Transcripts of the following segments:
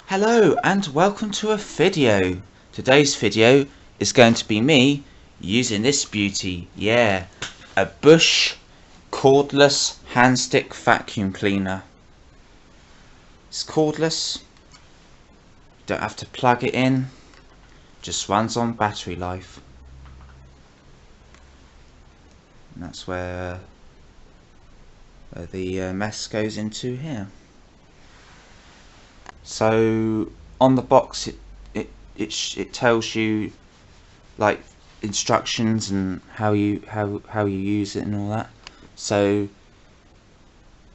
Hello and welcome to a video. Today's video is going to be me using this beauty. Yeah, a Bush cordless handstick vacuum cleaner. It's cordless, don't have to plug it in, just runs on battery life. And that's where the mess goes into here. So on the box it tells you like instructions and how you use it and all that. So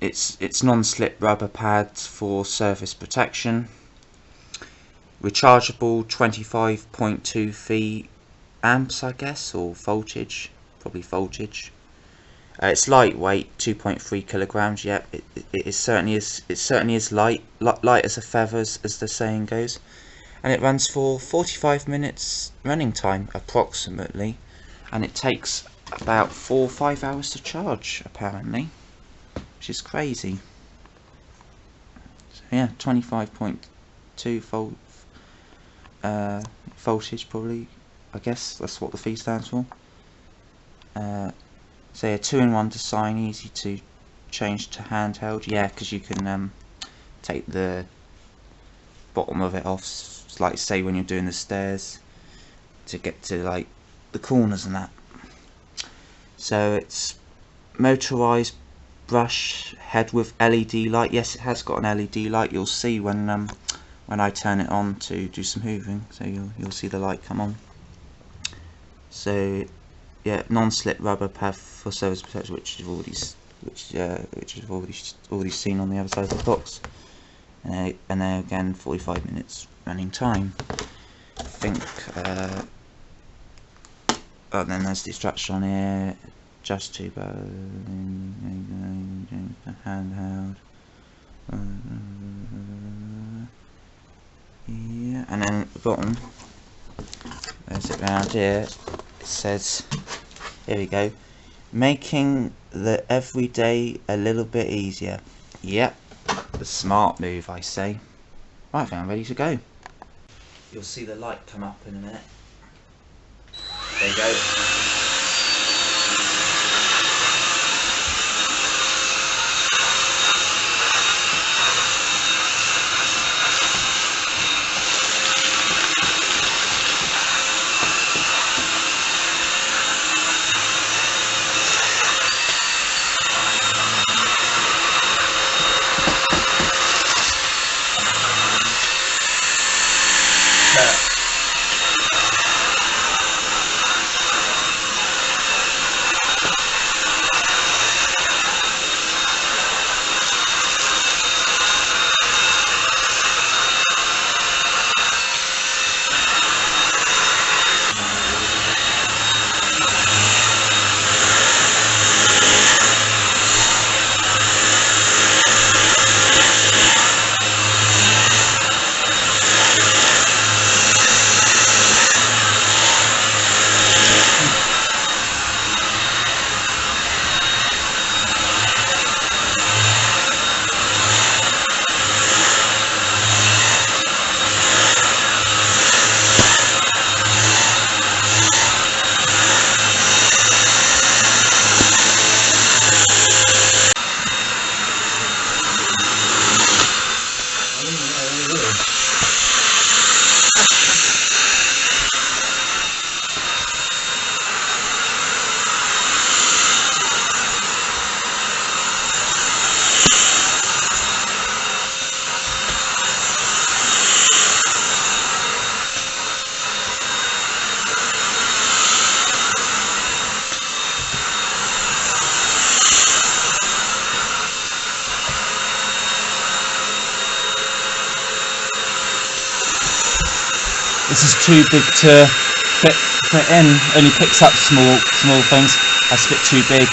it's non-slip rubber pads for surface protection, rechargeable 25.2 amps I guess, or voltage, probably voltage. It's lightweight, 2.3 kilograms. Yeah, it certainly is light as a feather, as the saying goes. And it runs for 45 minutes running time approximately, and it takes about 4 or 5 hours to charge apparently, which is crazy. So yeah, 25.2 volt voltage probably, I guess that's what the V stands for. So yeah, 2-in-1 design, easy to change to handheld. Yeah, because you can take the bottom of it off, like say when you're doing the stairs, to get to like the corners and that. So it's motorised brush head with LED light. Yes, it has got an LED light. You'll see when I turn it on to do some hoovering. So you'll see the light come on. So yeah, non-slip rubber pad for surface protection, which you've already seen on the other side of the box. And then again, 45 minutes running time. I think. Oh, then there's the instruction on here. Just to handheld. Yeah, and then at the bottom, there's it round here. It says, here we go, making the everyday a little bit easier. Yep, the smart move, I say. Right, I think I'm ready to go. You'll see the light come up in a minute. There you go. This is too big to fit in. Only picks up small things. That's a bit too big.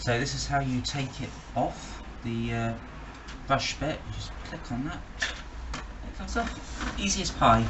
So this is how you take it off the brush bit. You just click on that, it comes off. Easy as pie.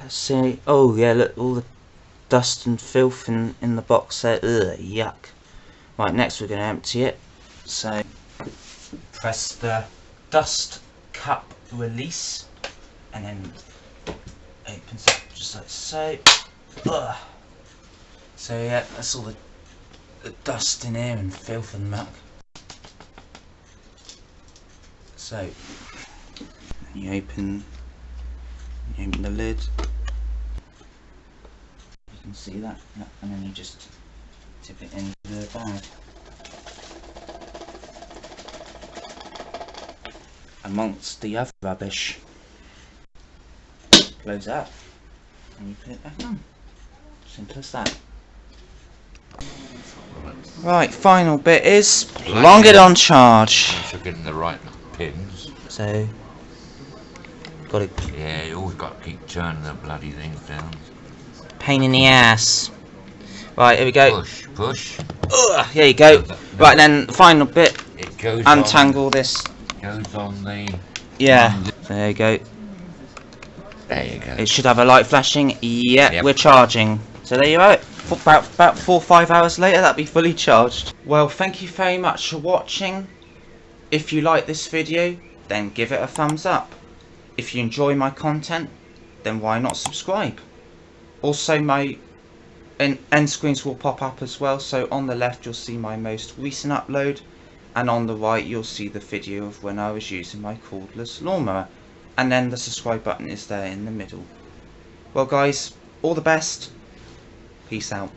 See, oh yeah, look, all the dust and filth in the box there. Ugh, yuck. Right, next we're going to empty it. So press the dust cup release, and then opens up just like so. Ugh. So yeah, that's all the dust in here and filth and muck. So you open the lid. You can see that, and then you just tip it into the bag. Amongst the other rubbish. Close that, and you put it back on. Simple as that. Right, final bit is plonk it on charge. If you're getting the right pins. So, got to. Yeah, you always got to keep turning the bloody things down. Pain in the ass. Right, here we go. Push, push. Ugh, here you go. Right then, final bit. It goes untangle on, this. Goes on the. Yeah. So there you go. There you go. It should have a light flashing. Yep. We're charging. So there you are. About 4 or 5 hours later, that'll be fully charged. Well, thank you very much for watching. If you like this video, then give it a thumbs up. If you enjoy my content, then why not subscribe? Also, my end screens will pop up as well. So on the left, you'll see my most recent upload, and on the right, you'll see the video of when I was using my cordless lawnmower. And then the subscribe button is there in the middle. Well, guys, all the best. Peace out.